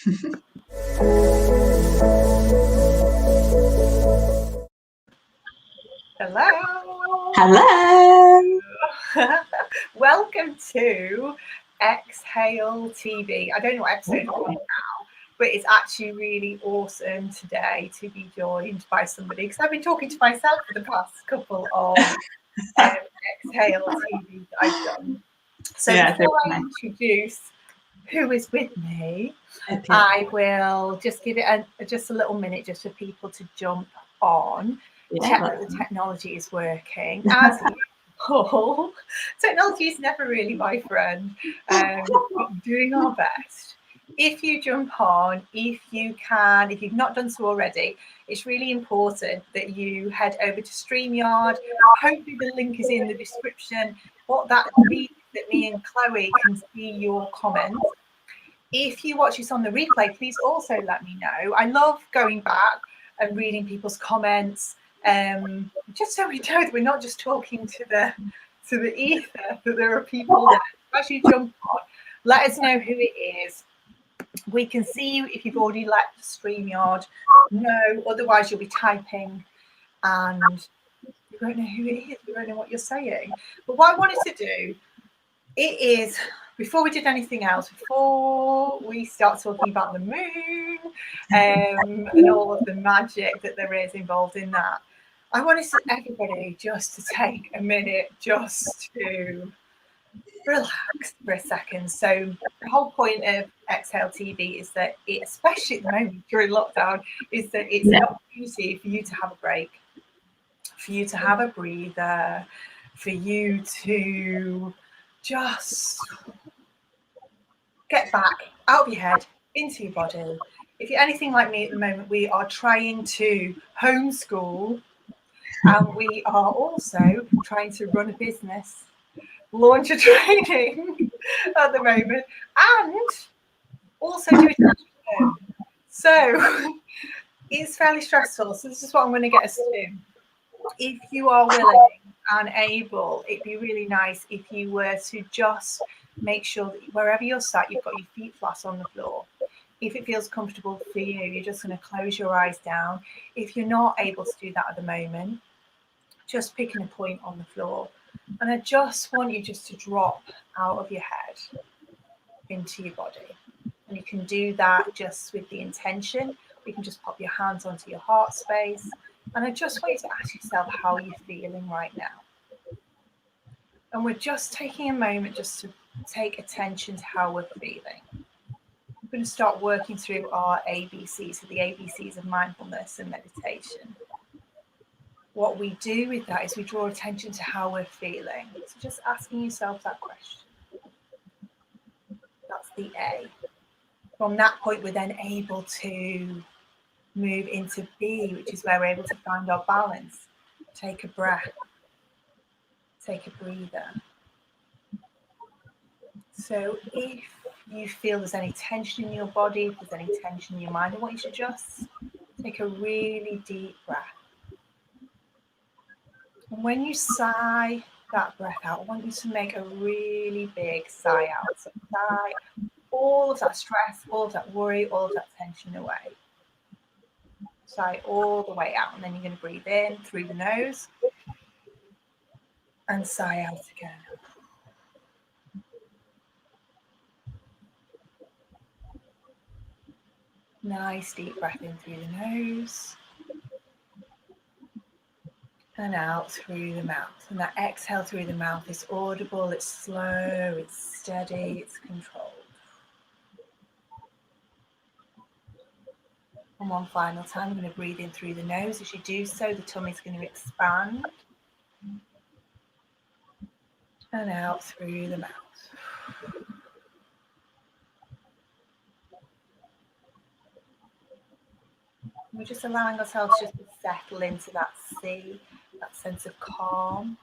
Hello. Hello. Welcome to Exhale TV. I don't know what episode we're on now, but it's actually really awesome today to be joined by somebody, because I've been talking to myself for the past couple of Exhale TV that I've done. So before I introduce who is with me, I will just give it just a little minute just for people to jump on, check that the technology is working. As usual, technology is never really my friend. Doing our best. If you jump on, if you've not done so already, it's really important that you head over to StreamYard. Hopefully the link is in the description. What that means that me and Chloe can see your comments. If you watch this on the replay, please also let me know. I love going back and reading people's comments, just so we know that we're not just talking to the ether, that there are people that actually jump on. Let us know who it is. We can see you if you've already left StreamYard. No, otherwise you'll be typing and you won't know who it is. You won't know what you're saying. But what I wanted to do, it is, before we did anything else, before we start talking about the moon and all of the magic that there is involved in that, I wanted everybody just to take a minute just to relax for a second. So the whole point of Exhale TV is that it, especially at the moment during lockdown, is that it's an opportunity for you to have a break, for you to have a breather, for you to just get back out of your head into your body. If you're anything like me at the moment, we are trying to homeschool, and we are also trying to run a business, launch a training at the moment, and also do it at home. So it's fairly stressful. So this is what I'm going to get us to. If you are willing and able, it'd be really nice if you were to just make sure that wherever you're sat, you've got your feet flat on the floor. If it feels comfortable for you, you're just going to close your eyes down. If you're not able to do that at the moment, just picking a point on the floor. And I just want you just to drop out of your head into your body. And you can do that just with the intention. You can just pop your hands onto your heart space. And I just want you to ask yourself how you're feeling right now. And we're just taking a moment just to take attention to how we're feeling. We're going to start working through our ABCs, so the ABCs of mindfulness and meditation. What we do with that is we draw attention to how we're feeling. So just asking yourself that question. That's the A. From that point, we're then able to move into B, which is where we're able to find our balance. Take a breath. Take a breather. So if you feel there's any tension in your body, if there's any tension in your mind, I want you to just take a really deep breath. And when you sigh that breath out, I want you to make a really big sigh out. So sigh all of that stress, all of that worry, all of that tension away. Sigh all the way out. And then you're going to breathe in through the nose and sigh out again. Nice deep breath in through the nose. And out through the mouth. And that exhale through the mouth is audible, it's slow, it's steady, it's controlled. And one final time, I'm going to breathe in through the nose. As you do so, the tummy's going to expand. And out through the mouth. We're just allowing ourselves just to settle into that sea, that sense of calm.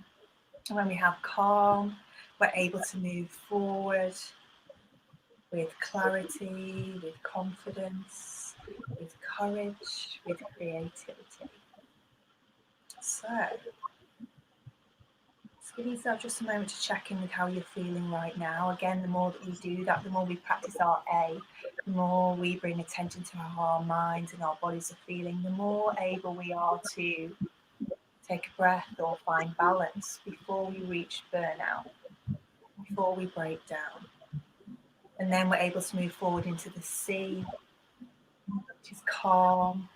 And when we have calm, we're able to move forward with clarity, with confidence, with courage, with creativity. So let's give yourself just a moment to check in with how you're feeling right now. Again, the more that we do that, the more we practice our A, the more we bring attention to how our minds and our bodies are feeling, the more able we are to take a breath or find balance before we reach burnout, before we break down. And then we're able to move forward into the C, which is calm,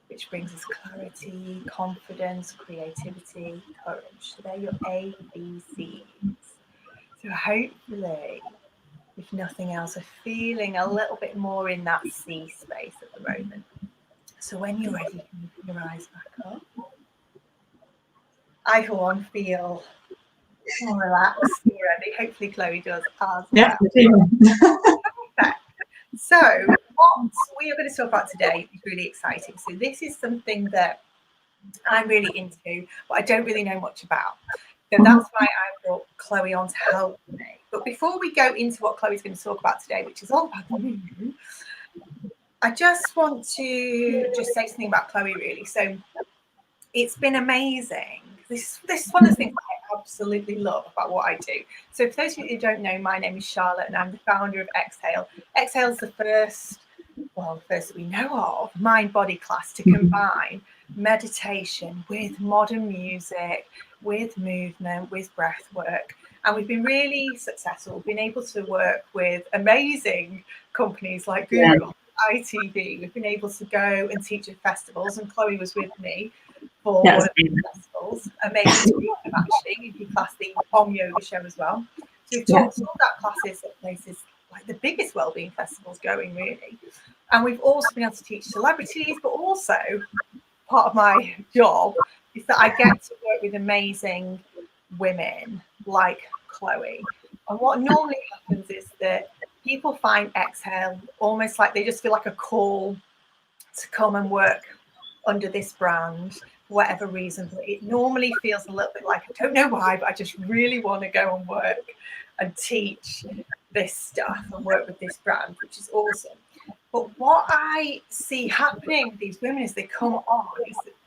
which brings us clarity, confidence, creativity, courage. So they're your A, B, C's. So hopefully, if nothing else, are feeling a little bit more in that C space at the moment. So when you're ready, you can open your eyes back up. I, for one, feel more relaxed already. Hopefully Chloe does as well. Perfect. So what we are going to talk about today is really exciting. So this is something that I'm really into, but I don't really know much about. So that's why I brought Chloe on to help me. But before we go into what Chloe's going to talk about today, which is all about the moon, I just want to just say something about Chloe, really. So it's been amazing. This is one of the things I absolutely love about what I do. So for those of you who don't know, my name is Charlotte and I'm the founder of Exhale. Exhale is the first that we know of, mind-body class to combine meditation with modern music, with movement, with breath work. And we've been really successful. We've been able to work with amazing companies like Google, ITV. We've been able to go and teach at festivals, and Chloe was with me for one of the festivals. Amazing to meet them, actually. We class the Om Yoga show as well. So we've taught that classes at places like the biggest wellbeing festivals going, really. And we've also been able to teach celebrities, but also part of my job is that I get to work with amazing women like Chloe. And what normally happens is that people find Exhale almost like they just feel like a call to come and work under this brand for whatever reason. But it normally feels a little bit like, I don't know why, but I just really want to go and work and teach this stuff and work with this brand, which is awesome. But what I see happening with these women is they come on,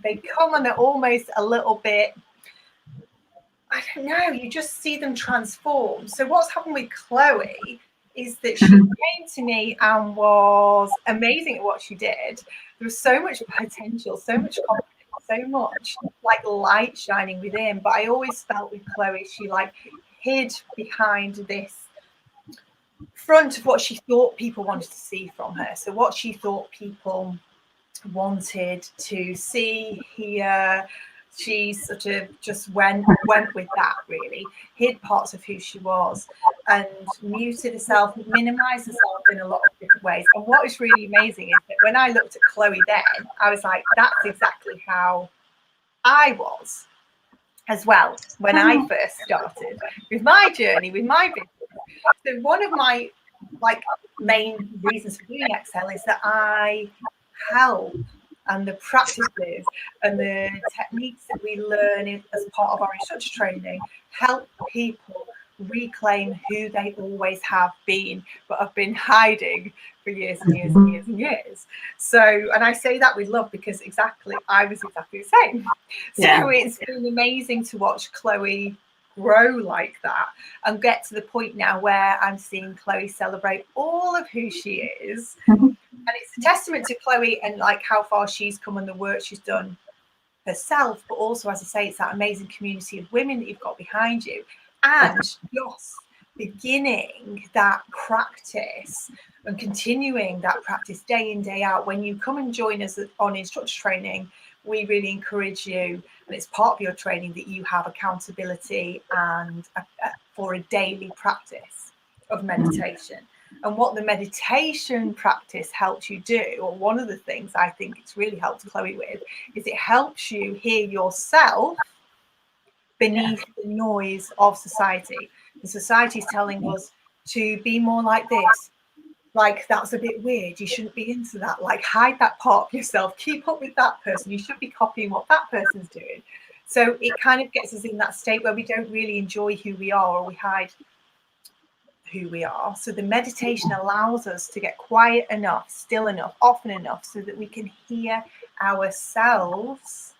and they're almost a little bit, I don't know, you just see them transform. So what's happened with Chloe is that she came to me and was amazing at what she did. There was so much potential, so much confidence, so much like light shining within. But I always felt with Chloe, she like hid behind this front of what she thought people wanted to see from her. So what she thought people wanted to see, hear, she sort of just went with that, really, hid parts of who she was and muted herself, minimized herself in a lot of different ways. And what is really amazing is that when I looked at Chloe then, I was like, that's exactly how I was as well when I first started with my journey, with my business. So one of my main reasons for doing Exhale is that I help, and the practices and the techniques that we learn as part of our instructor training help people reclaim who they always have been, but have been hiding for years and years and years and years. So, and I say that with love because I was exactly the same. So it's been amazing to watch Chloe grow like that and get to the point now where I'm seeing Chloe celebrate all of who she is. And it's a testament to Chloe and like how far she's come and the work she's done herself, but also, as I say, it's that amazing community of women that you've got behind you, and just beginning that practice and continuing that practice day in, day out. When you come and join us on instructor training, we really encourage you, and it's part of your training, that you have accountability and for a daily practice of meditation. And what the meditation practice helps you do, or one of the things I think it's really helped Chloe with, is it helps you hear yourself beneath the noise of society. The society is telling us to be more like this. Like, that's a bit weird. You shouldn't be into that. Like, hide that part of yourself. Keep up with that person. You should be copying what that person's doing. So it kind of gets us in that state where we don't really enjoy who we are, or we hide who we are. So the meditation allows us to get quiet enough, still enough, often enough, so that we can hear ourselves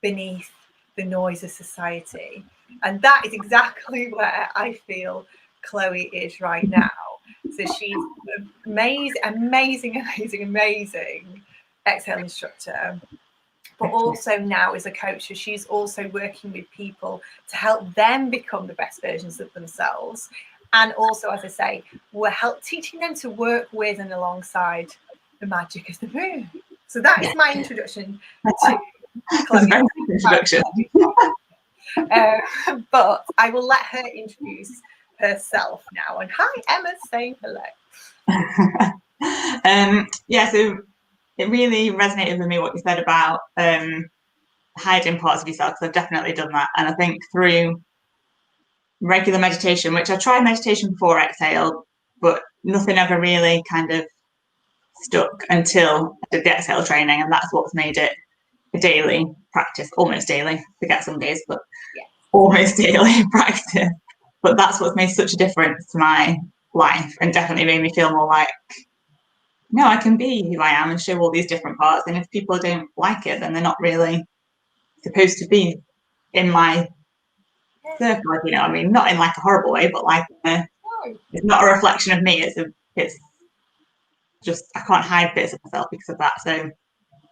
beneath the noise of society. And that is exactly where I feel Chloe is right now. So she's amazing exhale instructor, but also now is a coach. So she's also working with people to help them become the best versions of themselves. And also, as I say, we're teaching them to work with and alongside the magic of the moon. So that is my introduction to Chloe. Very good introduction. But I will let her introduce herself now. And hi, Emma, saying hello. Yeah, so it really resonated with me what you said about hiding parts of yourself, because I've definitely done that. And I think through regular meditation, which I tried meditation before exhale, but nothing ever really kind of stuck until I did the exhale training, and that's what's made it a daily practice, almost daily, forget some days, but almost daily practice. But that's what's made such a difference to my life, and definitely made me feel more like, no, I can be who I am and show all these different parts. And if people don't like it, then they're not really supposed to be in my circle, you know. I mean, not in like a horrible way, but like it's not a reflection of me. It's just I can't hide bits of myself because of that. So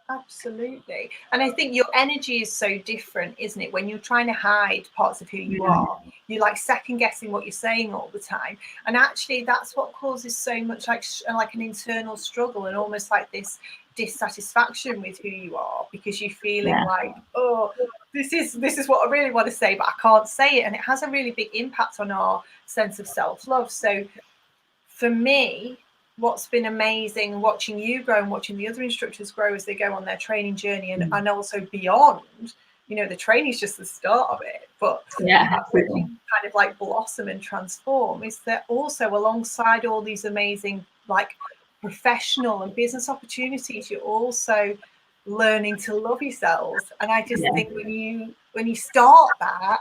absolutely. And I think your energy is so different, isn't it? When you're trying to hide parts of who you are, you're like second guessing what you're saying all the time. And actually that's what causes so much like an internal struggle, and almost like this dissatisfaction with who you are, because you're feeling like, oh, this is what I really want to say, but I can't say it. And it has a really big impact on our sense of self-love. So for me, what's been amazing watching you grow and watching the other instructors grow as they go on their training journey, and also beyond, you know, the training is just the start of it, but kind of like blossom and transform, is that also alongside all these amazing like professional and business opportunities, you're also learning to love yourselves. And I just think when you start that,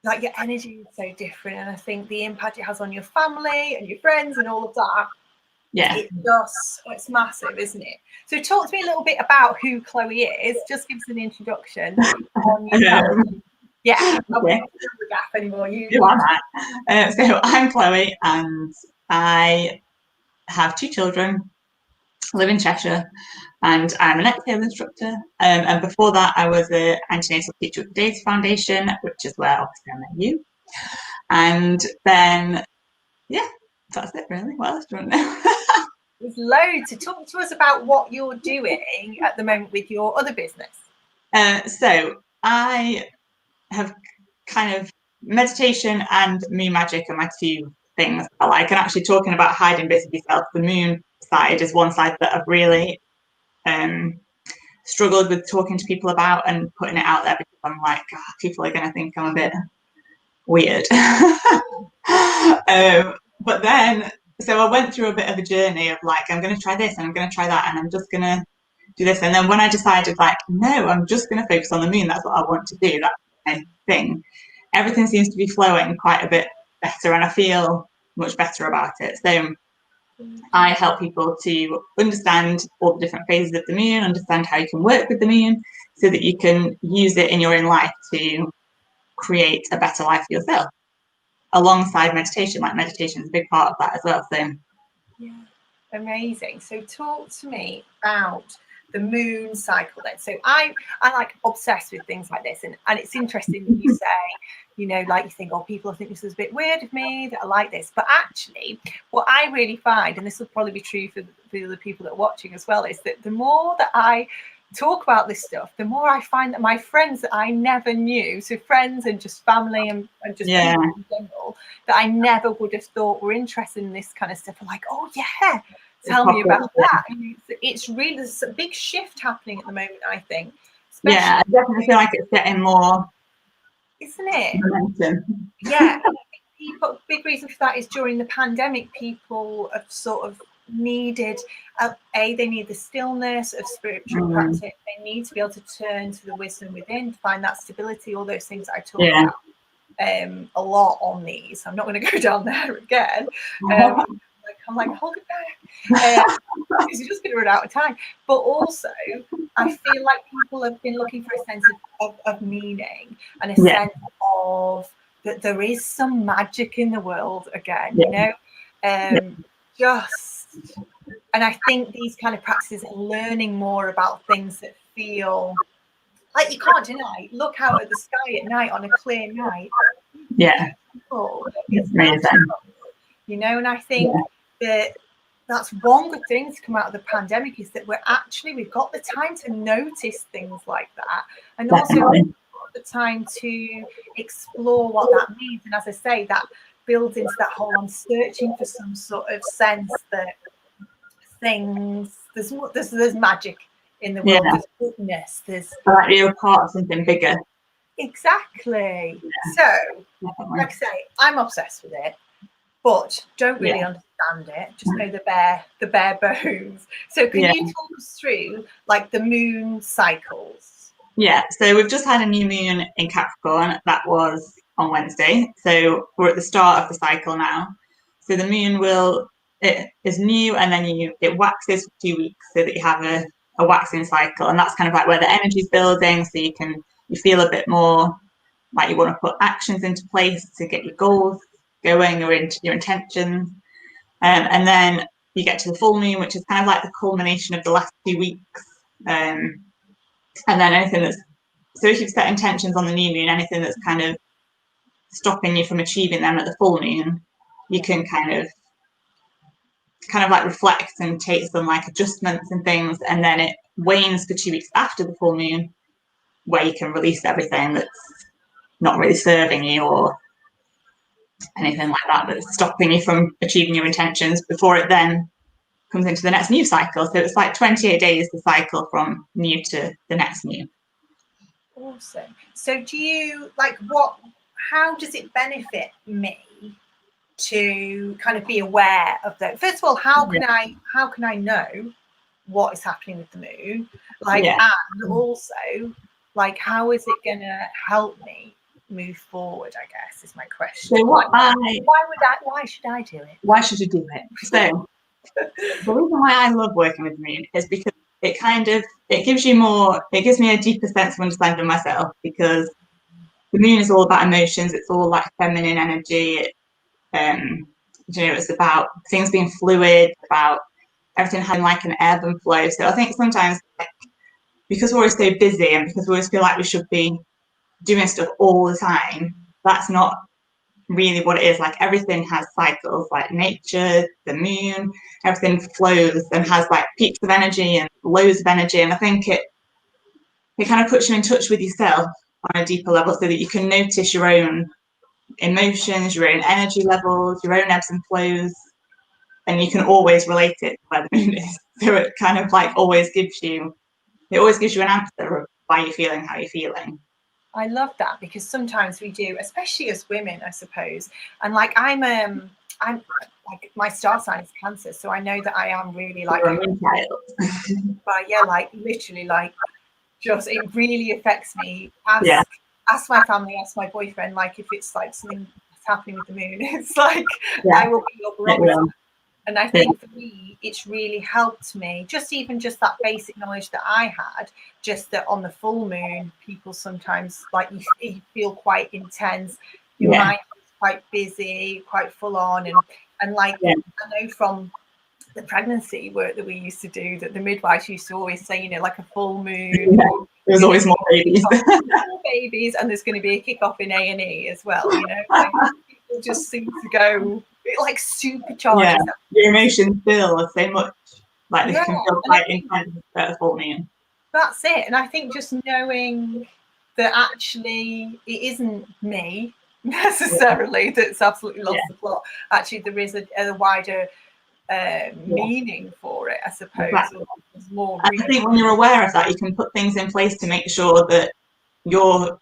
like your energy is so different, and I think the impact it has on your family and your friends and all of that, it's massive, isn't it? So talk to me a little bit about who Chloe is. Just give us an introduction on yourself. I won't fill the gap anymore. You are that. So I'm Chloe, and I have 2 children, live in Cheshire, and I'm an exhale instructor. And before that, I was an antenatal teacher at the Data Foundation, which is where obviously I met you. And then, that's it really. What else do you want to know? There's loads to talk to us about what you're doing at the moment with your other business. So I have kind of meditation and moon magic are my 2 things I like. And actually talking about hiding bits of yourself, the moon side is one side that I've really struggled with talking to people about and putting it out there, because I'm like, people are going to think I'm a bit weird. But then, so I went through a bit of a journey of like, I'm going to try this and I'm going to try that, and I'm just going to do this. And then when I decided like, no, I'm just going to focus on the moon, that's what I want to do, that's my thing, everything seems to be flowing quite a bit better, and I feel much better about it. So I help people to understand all the different phases of the moon, understand how you can work with the moon so that you can use it in your own life to create a better life for yourself, alongside meditation. Like meditation is a big part of that as well. So amazing. So talk to me about the moon cycle then. So I like obsessed with things like this, and it's interesting that you say, you know, like you think, oh, people think this is a bit weird of me that I like this, but actually what I really find, and this will probably be true for the other people that are watching as well, is that the more that I talk about this stuff, the more I find that my friends that I never knew, so friends and just family and just people in general that I never would have thought were interested in this kind of stuff, are like, oh yeah, tell me about that. And it's really, there's a big shift happening at the moment, I think. I definitely feel like it's getting more, isn't it? Momentum. People, big reason for that is during the pandemic, people have sort of needed they need the stillness of spiritual practice. They need to be able to turn to the wisdom within, to find that stability, all those things that I talk about a lot on these. I'm not going to go down there again. I'm like, hold it back. because you're just going to run out of time. But also, I feel like people have been looking for a sense of meaning and a sense of that there is some magic in the world again, you know, just, and I think these kind of practices are learning more about things that feel like you can't deny. Look out at the sky at night on a clear night. Yeah. It's magical, you know, and I think that that's one good thing to come out of the pandemic is that we've got the time to notice things like that, and also the time to explore what that means. And as I say, that builds into that whole I'm searching for some sort of sense that things there's magic in the world, there's goodness, there's like you're part of something bigger. Exactly. So, like I say, I'm obsessed with it, but don't really understand it. Just know the bare bones. So, can you talk us through like the moon cycles? Yeah. So we've just had a new moon in Capricorn. That was on Wednesday. So we're at the start of the cycle now. So the moon it is new, and then it waxes for 2 weeks, so that you have a waxing cycle, and that's kind of like where the energy is building. So you feel a bit more like you want to put actions into place to get your goals going or into your intentions. And then you get to the full moon, which is kind of like the culmination of the last 2 weeks. And then so if you've set intentions on the new moon, anything that's kind of stopping you from achieving them at the full moon, you can kind of like reflect and take some like adjustments and things, and then it wanes for 2 weeks after the full moon, where you can release everything that's not really serving you or anything like that that's stopping you from achieving your intentions, before it then comes into the next new cycle. So it's like 28 days the cycle from new to the next new. Awesome. So do you how does it benefit me to kind of be aware of that? First of all, how can I know what is happening with the moon? And also, like, how is it gonna help me move forward, I guess, is my question. So why should I do it? Why should you do it? So the reason why I love working with the moon is because it gives me a deeper sense of understanding of myself, because the moon is all about emotions. It's all like feminine energy. It's about things being fluid, about everything having like an ebb and flow. So I think sometimes, because we're always so busy and because we always feel like we should be doing stuff all the time, that's not really what it is. Like, everything has cycles, like nature, the moon, everything flows and has like peaks of energy and lows of energy. And I think it kind of puts you in touch with yourself on a deeper level, so that you can notice your own emotions, your own energy levels, your own ebbs and flows, and you can always relate it to where the moon is. So it kind of like always gives you an answer of why you're feeling how you're feeling. I love that, because sometimes we do, especially as women, I suppose. And like I'm like, my star sign is Cancer, so I know that I am really like but like literally like just it really affects me. Ask my family, ask my boyfriend, like if it's like something that's happening with the moon, it's like I will be your barometer. And I think for me, it's really helped me, just that basic knowledge that I had, just that on the full moon, people sometimes like you feel quite intense, your mind is quite busy, quite full on, and like I know from the pregnancy work that we used to do, that the midwives used to always say, you know, like a full moon, there's always more babies. And there's going to be a kick-off in A&E as well, you know. Like, people just seem to go like supercharged. Your emotions feel so much like they can feel quite intense at a full moon. That's it. And I think just knowing that actually it isn't me necessarily that's absolutely lost the plot. Actually, there is a wider meaning for it, I suppose. Exactly. I think when you're aware of that, you can put things in place to make sure that your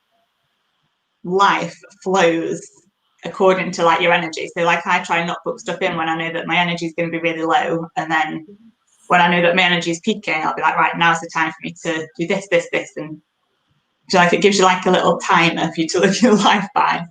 life flows according to like your energy. So like, I try not to book stuff in when I know that my energy is going to be really low, and then when I know that my energy is peaking, I'll be like, right, now's the time for me to do this, and so like it gives you like a little timer for you to live your life by.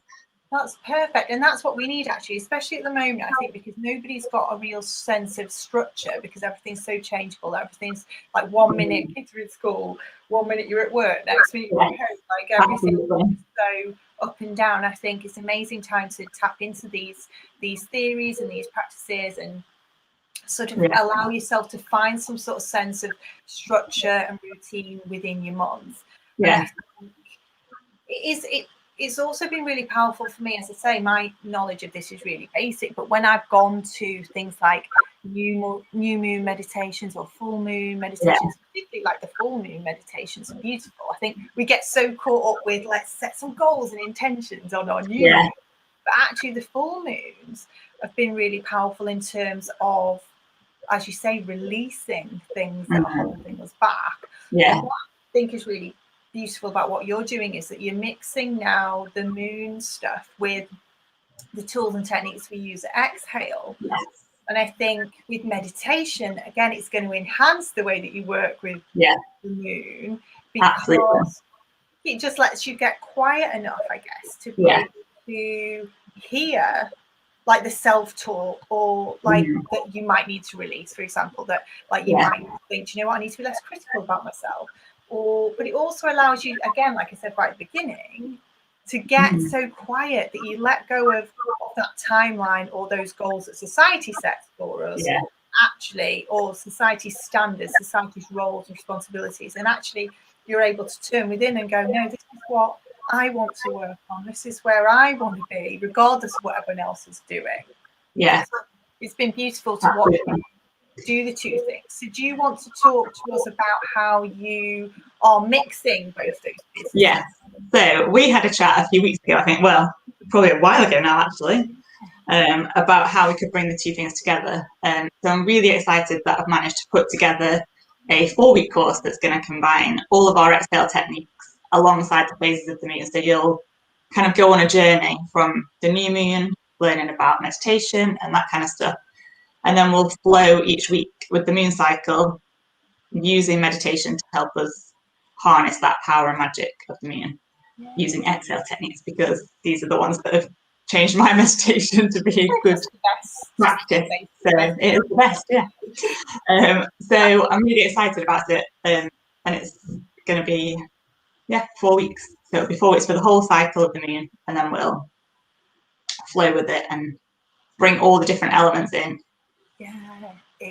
That's perfect. And that's what we need, actually, especially at the moment, I think, because nobody's got a real sense of structure, because everything's so changeable. Everything's like 1 minute kids are in school, 1 minute you're at work, next minute you're at home. Like everything is so up and down. I think it's an amazing time to tap into these theories and these practices, and sort of allow yourself to find some sort of sense of structure and routine within your month. Yeah. And I think it's also been really powerful for me. As I say, my knowledge of this is really basic, but when I've gone to things like new moon meditations or full moon meditations, particularly like the full moon meditations are beautiful. I think we get so caught up with let's set some goals and intentions on our new moon, but actually the full moons have been really powerful in terms of, as you say, releasing things that are holding us back. And what I think is really beautiful about what you're doing is that you're mixing now the moon stuff with the tools and techniques we use at Exhale. And I think with meditation, again, it's going to enhance the way that you work with the moon, because it just lets you get quiet enough, I guess, to be able to hear like the self-talk, or like that you might need to release, for example, that like you might think, you know what, I need to be less critical about myself. But it also allows you, again, like I said right at the beginning, to get so quiet that you let go of that timeline or those goals that society sets for us, actually, or society's standards, society's roles and responsibilities, and actually you're able to turn within and go, no, this is what I want to work on. This is where I want to be, regardless of what everyone else is doing. Yeah. So it's been beautiful to watch you do the two things. So do you want to talk to us about how you are mixing both those businesses? Yeah. So we had a chat a few weeks ago, I think, well, probably a while ago now, actually, about how we could bring the two things together. So I'm really excited that I've managed to put together a 4-week course that's going to combine all of our exhale techniques alongside the phases of the moon. So you'll kind of go on a journey from the new moon, learning about meditation and that kind of stuff. And then we'll flow each week with the moon cycle, using meditation to help us harness that power and magic of the moon, using exhale techniques, because these are the ones that have changed my meditation to be a good practice. So it is the best, so I'm really excited about it, and it's going to be 4 weeks. So it'll be 4 weeks for the whole cycle of the moon, and then we'll flow with it and bring all the different elements in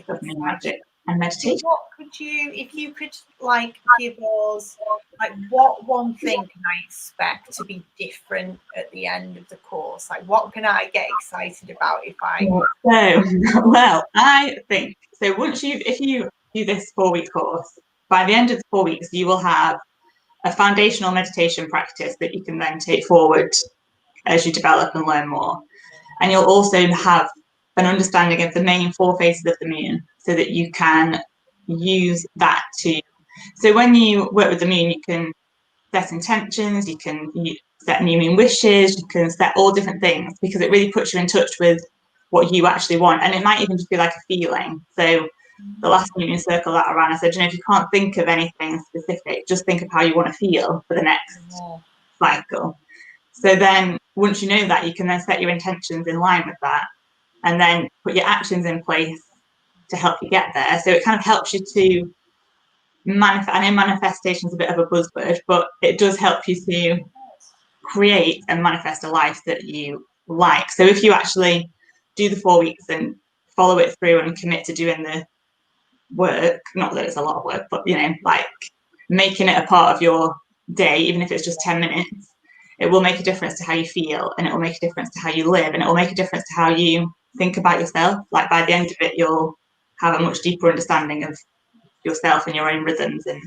of moon magic and meditation. So what could you, if you could like give us, like what one thing can I expect to be different at the end of the course? Like what can I get excited about if I... So, well, I think, so if you do this 4-week course, by the end of the 4 weeks, you will have a foundational meditation practice that you can then take forward as you develop and learn more. And you'll also have an understanding of the main 4 phases of the moon, so that you can use that to... So when you work with the moon, you can set intentions, you can set new moon wishes, you can set all different things, because it really puts you in touch with what you actually want. And it might even just be like a feeling. So the last moon circle that I ran, I said, if you can't think of anything specific, just think of how you want to feel for the next cycle. So then once you know that, you can then set your intentions in line with that, and then put your actions in place to help you get there. So it kind of helps you to manifest. I know manifestation is a bit of a buzzword, but it does help you to create and manifest a life that you like. So if you actually do the 4 weeks and follow it through and commit to doing the work, not that it's a lot of work, but like making it a part of your day, even if it's just 10 minutes, it will make a difference to how you feel, and it will make a difference to how you live, and it will make a difference to how you think about yourself. Like by the end of it, you'll have a much deeper understanding of yourself and your own rhythms. And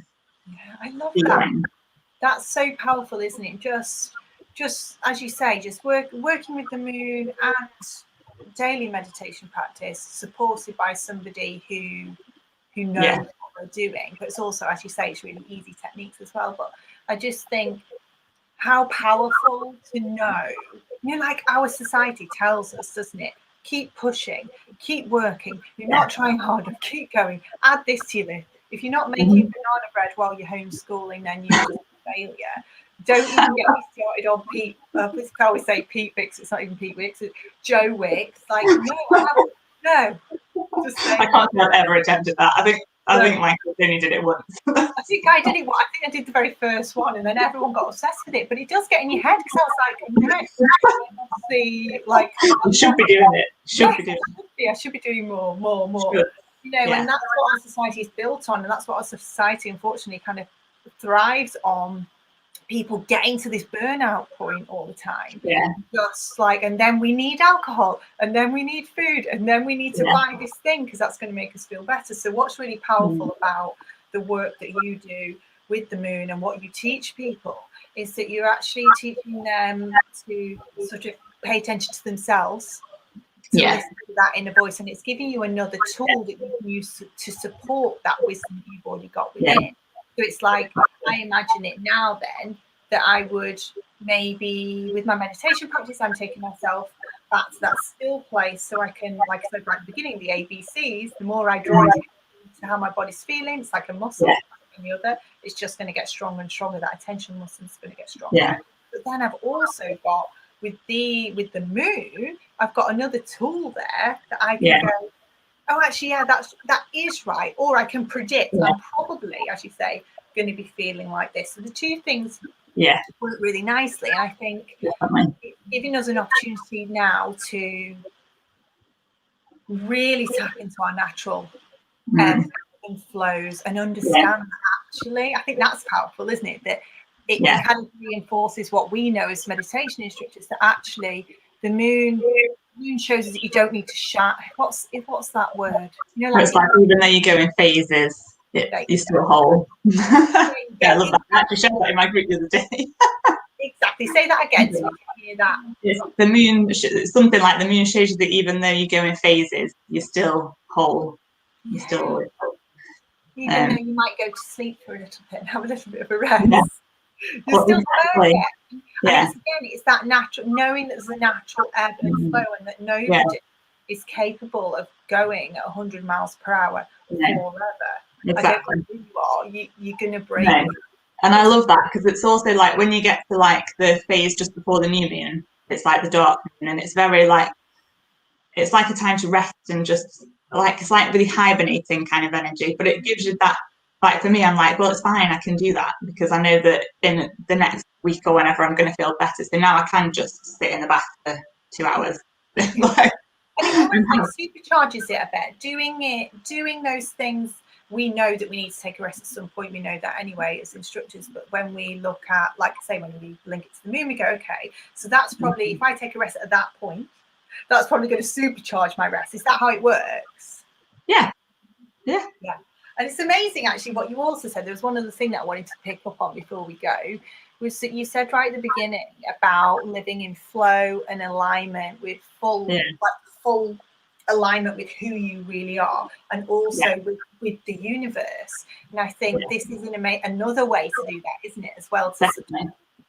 I love that. That's so powerful, isn't it? Just as you say, just working with the moon and daily meditation practice, supported by somebody who knows what they're doing. But it's also, as you say, it's really easy techniques as well. But I just think how powerful to know, like our society tells us, doesn't it? Keep pushing, keep working. You're not trying harder, keep going. Add this to your list. If you're not making banana bread while you're homeschooling, then you're just a failure. Don't even get me started on Pete. I always say Pete Wicks. It's not even Pete Wicks. It's Joe Wicks. Like, no, I haven't. No. Just saying. I can't say I've ever attempted that. I think Michael only did it once. I think I did it. I think I did the very first one, and then everyone got obsessed with it. But it does get in your head because I was like, no, see, like you should be doing it. I should be doing more. Should. You know, and that's what our society is built on, and that's what our society, unfortunately, kind of thrives on. People getting to this burnout point all the time. Just like, and then we need alcohol, and then we need food, and then we need to buy this thing because that's going to make us feel better. So what's really powerful about the work that you do with the moon and what you teach people is that you're actually teaching them to sort of pay attention to themselves, to listen to that inner voice, and it's giving you another tool that you can use to support that wisdom that you've already got within. So it's like, I imagine it now then that I would maybe, with my meditation practice, I'm taking myself back to that still place so I can, like I said right at the beginning, the ABCs, the more I draw into how my body's feeling, it's like a muscle, and the other, it's just going to get stronger and stronger. That attention muscle is going to get stronger. But then I've also got, with the moon, I've got another tool there that I can go, oh, actually, that is right. Or I can predict I'm probably, as you say, going to be feeling like this. So the two things work really nicely. And I think it's giving us an opportunity now to really tap into our natural flows and understand that actually, I think that's powerful, isn't it? That it kind of reinforces what we know as meditation instructors, that actually the moon shows us that you don't need to shine. What's that word? You know, like, it's like even though you go in phases, you're still whole. I love that. I actually shared that in my group the other day. Exactly. Say that again so we can hear that. The moon, something like the moon shows you that even though you go in phases, you're still whole. You're still even though you might go to sleep for a little bit and have a little bit of a rest. You're still there. And it's that natural, knowing that there's a natural ebb and flow, and that nobody is capable of going at 100 miles per hour forever. Exactly. I don't know who you are. You're going to break. No. And I love that because it's also like when you get to like the phase just before the new moon, it's like the dark moon, and it's very like, it's like a time to rest and just like, it's like really hibernating kind of energy, but it gives you that, like for me, I'm like, well, it's fine, I can do that because I know that in the next week or whenever I'm going to feel better. So now I can just sit in the bath for 2 hours. And it almost like supercharges it a bit. Doing those things, we know that we need to take a rest at some point. We know that anyway as instructors. But when we look at, like I say, when we link it to the moon, we go, okay, so that's probably, if I take a rest at that point, that's probably going to supercharge my rest. Is that how it works? Yeah. And it's amazing, actually, what you also said. There was one other thing that I wanted to pick up on before we go, was that you said right at the beginning about living in flow and alignment with full alignment with who you really are, and also with the universe. And I think this is another way to do that, isn't it, as well? To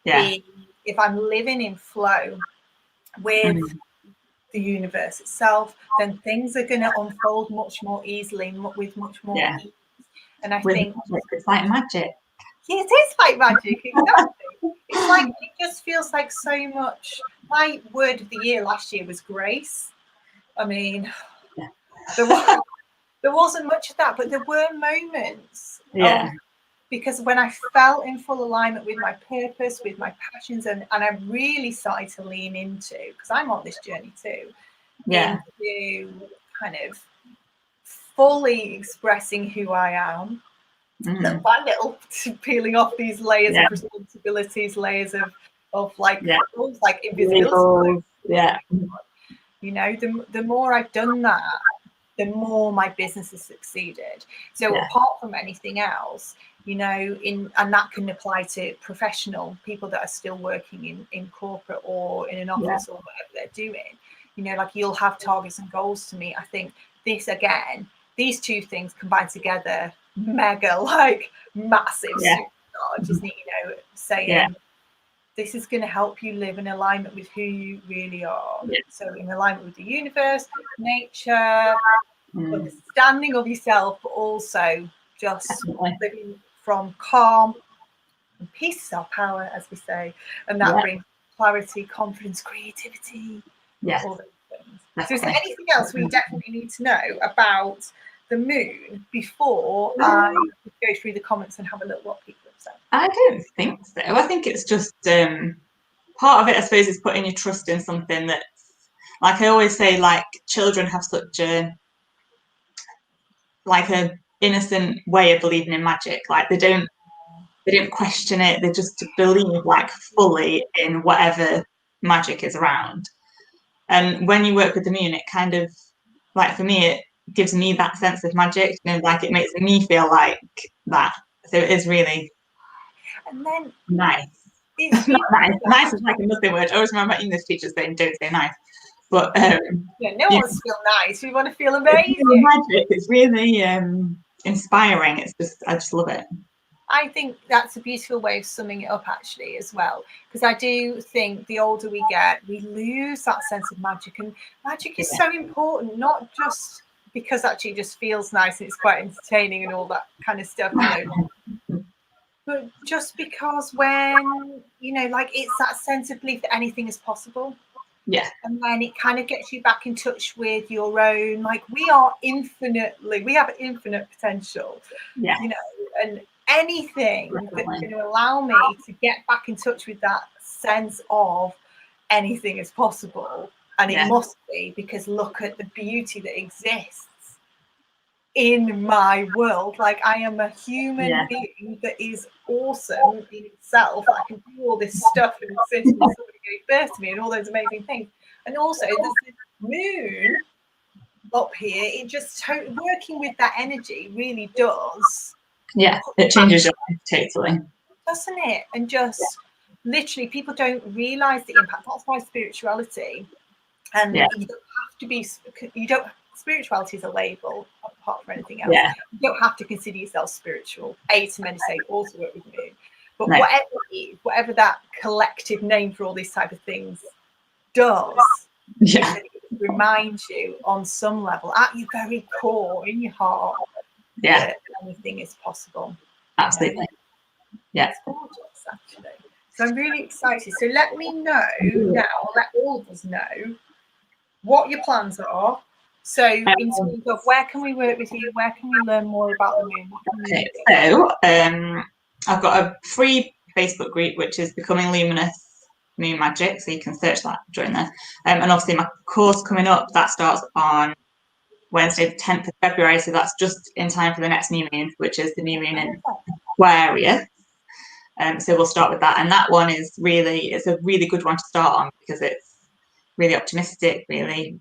if I'm living in flow with the universe itself, then things are going to unfold much more easily, with much more ease. And I think it's like magic. Yeah, it is like magic, exactly. It's like, it just feels like so much. My word of the year last year was grace. I mean, there wasn't much of that, but there were moments. Because when I felt in full alignment with my purpose, with my passions, and I really started to lean into, because I'm on this journey too, into kind of fully expressing who I am. Little by little, peeling off these layers of responsibilities, layers of like invisibility. You know, the more I've done that, the more my business has succeeded. So apart from anything else, you know, and that can apply to professional people that are still working in corporate or in an office or whatever they're doing. You know, like, you'll have targets and goals to meet. I think these two things combined together, mega, like, massive supercharge, isn't it? You know, saying this is going to help you live in alignment with who you really are. So in alignment with the universe, nature, understanding of yourself, but also just living from calm, And peace is our power, as we say, and that brings clarity, confidence, creativity, all those things. So is there anything else we definitely need to know about the moon before I go through the comments and have a look what people have said? I don't think so. I think it's just part of it, I suppose, is putting your trust in something that's, like I always say, like children have such a innocent way of believing in magic. Like they don't question it. They just believe like fully in whatever magic is around. And when you work with the moon, it kind of, like for me, it gives me that sense of magic, you know, like it makes me feel like that. So it is really nice. Not nice. Nice is like another word. I always remember my English teacher saying, don't say nice. But no one wants to feel nice. We want to feel amazing. It's really magic. It's really inspiring. It's just, I just love it. I think that's a beautiful way of summing it up, actually, as well, because I do think the older we get, we lose that sense of magic, and magic is so important, not just because actually it just feels nice and it's quite entertaining and all that kind of stuff, you know, but just because when, you know, like it's that sense of belief that anything is possible. Yeah. And then it kind of gets you back in touch with your own, like we have infinite potential, you know, and anything that's going to allow me to get back in touch with that sense of anything is possible. And it must be, because look at the beauty that exists in my world. Like I am a human being that is awesome in itself. I can do all this stuff and since somebody gave birth to me and all those amazing things. And also there's this moon up here, it just working with that energy really does. Yeah, it changes your life totally. Doesn't it? And just literally people don't realise the impact. That's why spirituality, and you don't have to be, spirituality is a label apart from anything else. You don't have to consider yourself spiritual, to meditate, or to work with moon. But whatever it is, whatever that collective name for all these type of things does, it reminds you on some level, at your very core, in your heart, that anything is possible. Absolutely. It's gorgeous, actually. So I'm really excited. So let me know now, let all of us know what your plans are. So in terms of where can we work with you, where can we learn more about the moon? Okay, so I've got a free Facebook group which is Becoming Luminous Moon Magic, so you can search that, join there. And obviously my course coming up, that starts on Wednesday the 10th of February, so that's just in time for the next new moon, which is the new moon in Aquarius. So we'll start with that, and that one is really, it's a really good one to start on because it's really optimistic, really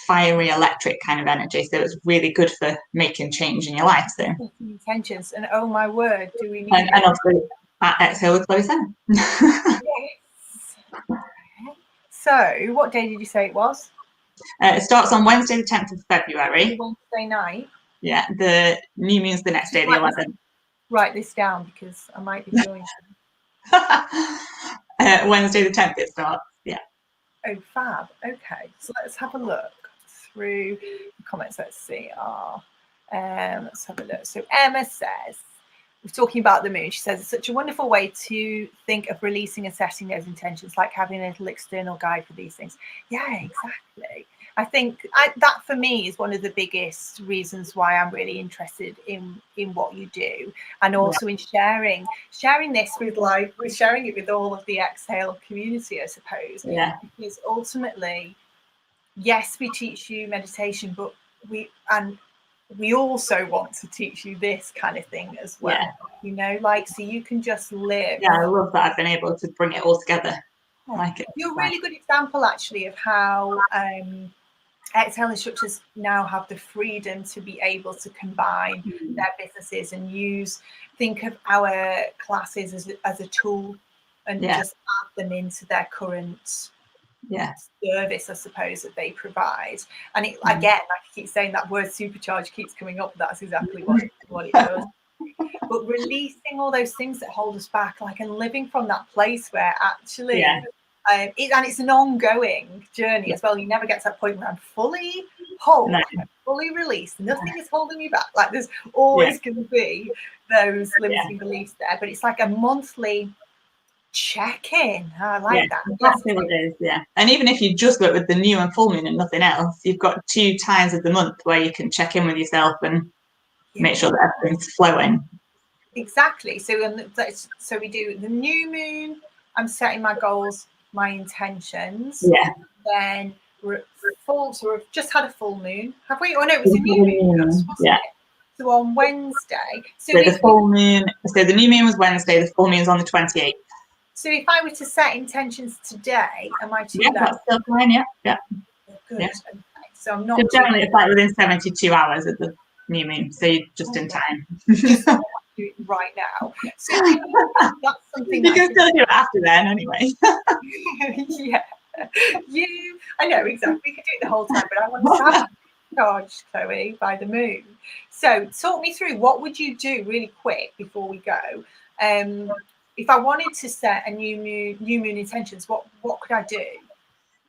fiery, electric kind of energy. So it's really good for making change in your life. So intentions, and oh my word, do we need and obviously at Exhale with Chloe Sena. Yes. So what day did you say it was? It starts on Wednesday the 10th of February. Wednesday night. Yeah, the new moon's the next day, the 11th. Write this down because I might be joining. Wednesday the 10th it starts. Yeah. Oh, fab. Okay, so let's have a look through the comments. Let's see. Let's have a look. So Emma says, we're talking about the moon. She says it's such a wonderful way to think of releasing and setting those intentions, like having a little external guide for these things. Yeah, exactly. I think that for me is one of the biggest reasons why I'm really interested in what you do, and also in sharing this with we're sharing it with all of the Exhale community, I suppose. Yeah. Because ultimately, yes, we teach you meditation, but we also want to teach you this kind of thing as well. You know, like so you can just live. Yeah, I love that I've been able to bring it all together. Like it. You're a really good example, actually, of how Exhale instructors now have the freedom to be able to combine their businesses and think of our classes as a tool and just add them into their current service, I suppose, that they provide. And it, again, like I keep saying, that word supercharge keeps coming up. That's exactly what it does. But releasing all those things that hold us back, and living from that place where actually and it's an ongoing journey as well. You never get to that point where I'm fully whole. fully released. Nothing is holding you back. Like there's always going to be those limiting beliefs there, but it's like a monthly check-in. I like that. Exactly what it is, yeah. And even if you just work with the new and full moon and nothing else, you've got 2 times of the month where you can check in with yourself and make sure that everything's flowing. Exactly. So we do the new moon. I'm setting my goals, my intentions. Yeah. Then we're full. So we've just had a full moon, have we? Oh no, it was a new moon. Wasn't it? So on Wednesday. So the full moon. So the new moon was Wednesday. The full moon's on the 28th. So if I were to set intentions today, am I too late? That's still fine. Yeah. Good. Yeah. Okay. So I'm not. Generally, it's like within 72 hours of the new moon, so you're just in time. Just do it right now. So that's something you can still do it after then, anyway. Yeah. I know exactly. We could do it the whole time, but I want to have charged, Chloe, by the moon. So talk me through, what would you do really quick before we go? If I wanted to set a new moon intentions, what could I do?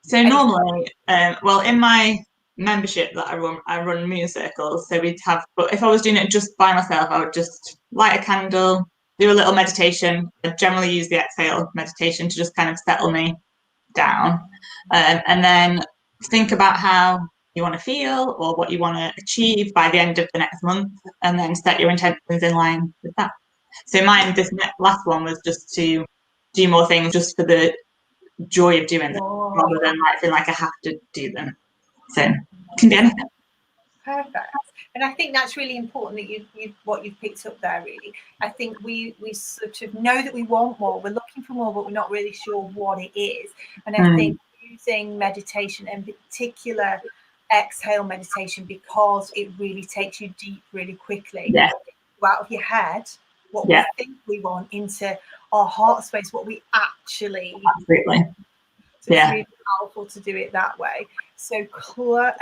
So normally, in my membership that I run moon circles. So we'd have, but if I was doing it just by myself, I would just light a candle, do a little meditation. I generally use the exhale meditation to just kind of settle me down, and then think about how you want to feel or what you want to achieve by the end of the next month, and then set your intentions in line with that. So this last one was just to do more things just for the joy of doing them, rather than like feeling like I have to do them. So it can be anything. Perfect. And I think that's really important that what you've picked up there, really. I think we sort of know that we want more, we're looking for more, but we're not really sure what it is. And I think using meditation, and particular exhale meditation, because it really takes you deep really quickly, out of your head, what we think we want, into our heart space, what we actually So it's really powerful to do it that way. So Claire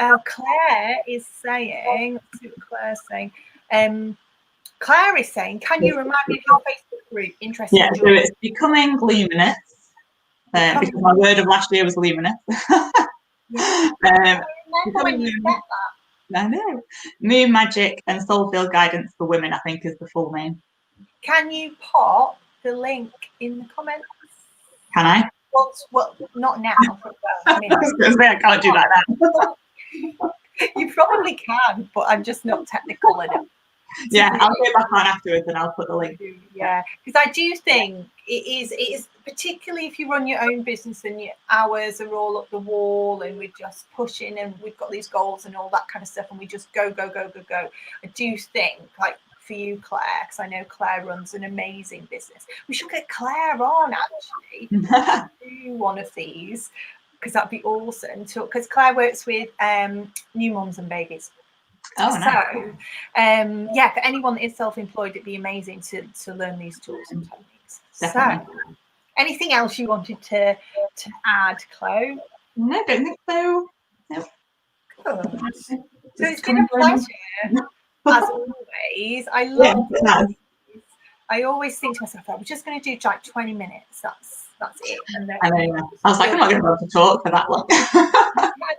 is saying, let's see what Claire's saying. Claire is saying, can you remind me of your Facebook group? Interesting. Yeah, so it's Becoming Luminous. Because my word of last year was luminous. Remember when you said that? I know. Moon Magic and Soulfield Guidance for Women, I think, is the full name. Can you pop the link in the comments? Can I? Well, not now. I was going to say, I can't do that now. You probably can, but I'm just not technical enough. Yeah, I'll go back on afterwards and I'll put the link. Yeah, because I do think it is, particularly if you run your own business and your hours are all up the wall and we're just pushing and we've got these goals and all that kind of stuff and we just go. I do think, like for you, Claire, because I know Claire runs an amazing business. We should get Claire on, actually, do one of these, because that'd be awesome. Because Claire works with new mums and babies. Oh, nice. So, for anyone that is self-employed, it'd be amazing to learn these tools and techniques. Definitely. So, anything else you wanted to add, Chloe? No, I don't think so. No. Good. So it's been a pleasure, as always. I love it. I always think to myself, we're just going to do like 20 minutes. That's it. And then I was like, I'm not going to be able to talk for that long.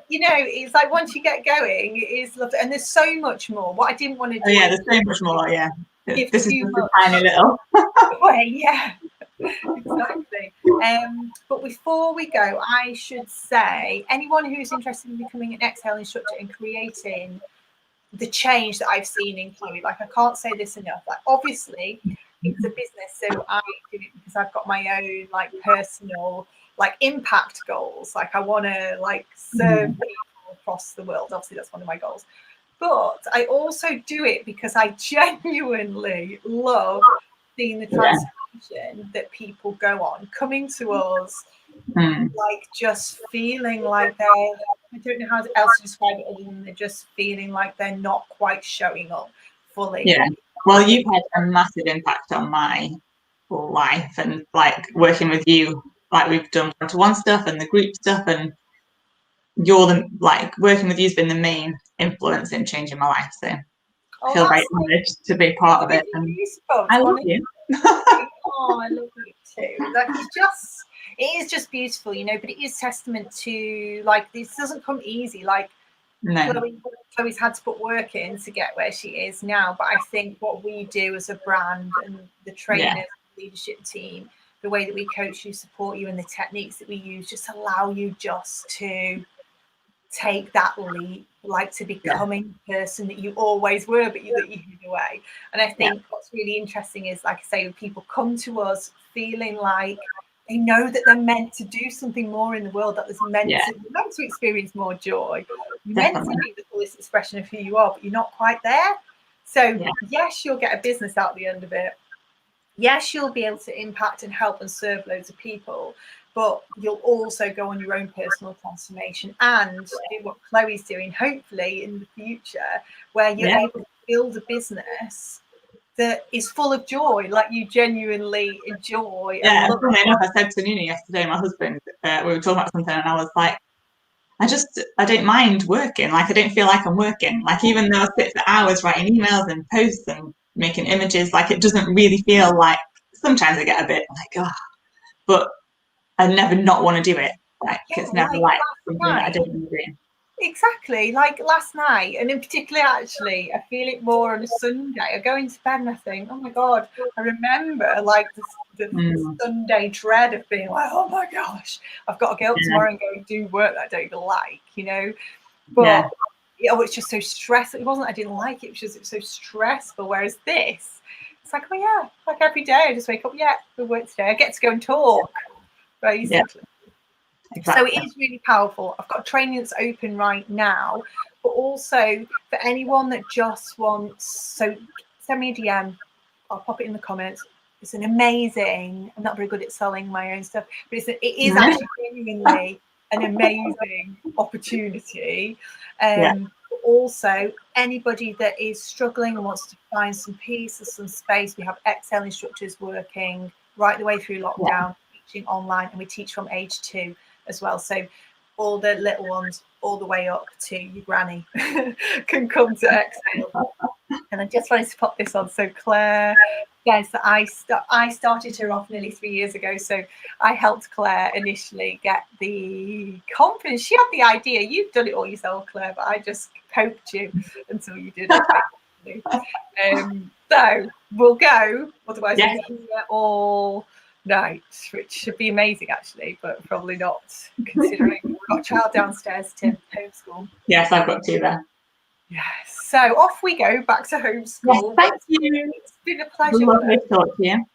You know, it's like once you get going, it is lovely. And there's so much more. What I didn't want to do. Oh, yeah, there's so much more. Yeah. This is just a tiny little way. Yeah, exactly. But before we go, I should say, anyone who's interested in becoming an exhale instructor and creating the change that I've seen in Chloe, like, I can't say this enough. Like, obviously, it's a business, so I do it because I've got my own like personal like impact goals. Like, I want to like serve people across the world. Obviously, that's one of my goals. But I also do it because I genuinely love seeing the transformation that people go on, coming to us, like just feeling like I don't know how else to describe it other than they're just feeling like they're not quite showing up fully. Yeah. Well, you've had a massive impact on my life, and like working with you, like we've done one-to-one stuff and the group stuff, and working with you's been the main influence in changing my life. So I feel very honoured to be part of it. And I love you. Oh, I love you too. Like, it is just beautiful, you know, but it is testament to, like, this doesn't come easy. Like, No. Chloe's had to put work in to get where she is now, but I think what we do as a brand and the trainers, leadership team, the way that we coach you, support you, and the techniques that we use just allow you just to take that leap, like to becoming the person that you always were, but that you hid away. And I think what's really interesting is, like I say, when people come to us feeling like they know that they're meant to do something more in the world, that was meant to experience more joy. You're meant to be the fullest expression of who you are, but you're not quite there. So yes, you'll get a business out the end of it. Yes, you'll be able to impact and help and serve loads of people, but you'll also go on your own personal transformation and do what Chloe's doing, hopefully in the future, where you're able to build a business that is full of joy, like you genuinely enjoy. Yeah, funny enough, I said to Nina yesterday, my husband, we were talking about something, and I was like, I don't mind working. Like, I don't feel like I'm working. Like, even though I sit for hours writing emails and posts and making images, like, it doesn't really feel like, sometimes I get a bit like, oh, but I never not want to do it. Like, it's never like something that I don't want to do. Exactly, like last night, and in particular, actually, I feel it more on a Sunday. I go into bed and I think, oh my God, I remember like the Sunday dread of being like, oh my gosh, I've got to get up tomorrow and go and do work that I don't even like, you know. But it's just so stressful. It wasn't I didn't like it, it was so stressful. Whereas this, it's like, oh yeah, like every day I just wake up, we work today. I get to go and talk, basically. Exactly. So it is really powerful. I've got training that's open right now, but also for anyone that just wants, so send me a DM. I'll pop it in the comments. It's an amazing, I'm not very good at selling my own stuff, but it is actually genuinely an amazing opportunity. Also, anybody that is struggling and wants to find some peace or some space, we have Excel instructors working right the way through lockdown, teaching online, and we teach from age 2 as well. So all the little ones all the way up to your granny can come to Exhale. And I just wanted to pop this on. So Claire says that I started her off nearly 3 years ago. So I helped Claire initially get the confidence. She had the idea. You've done it all yourself, Claire, but I just poked you until you did it. So we'll go. Otherwise, we'll be here all night, which should be amazing actually, but probably not, considering we've got a child downstairs to homeschool. Yes, I've got 2 there. Yes, so off we go back to homeschool. Yes, thank you. It's been a pleasure. Lovely to talk to you.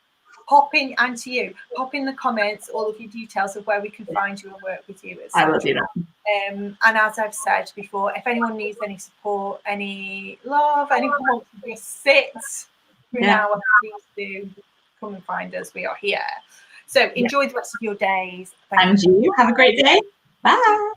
Pop in the comments all of your details of where we can find you and work with you. I will do that. And as I've said before, if anyone needs any support, any love, anyone wants to just sit for an hour, please do come and find us. We are here. So enjoy the rest of your days. And you have a great day. Bye.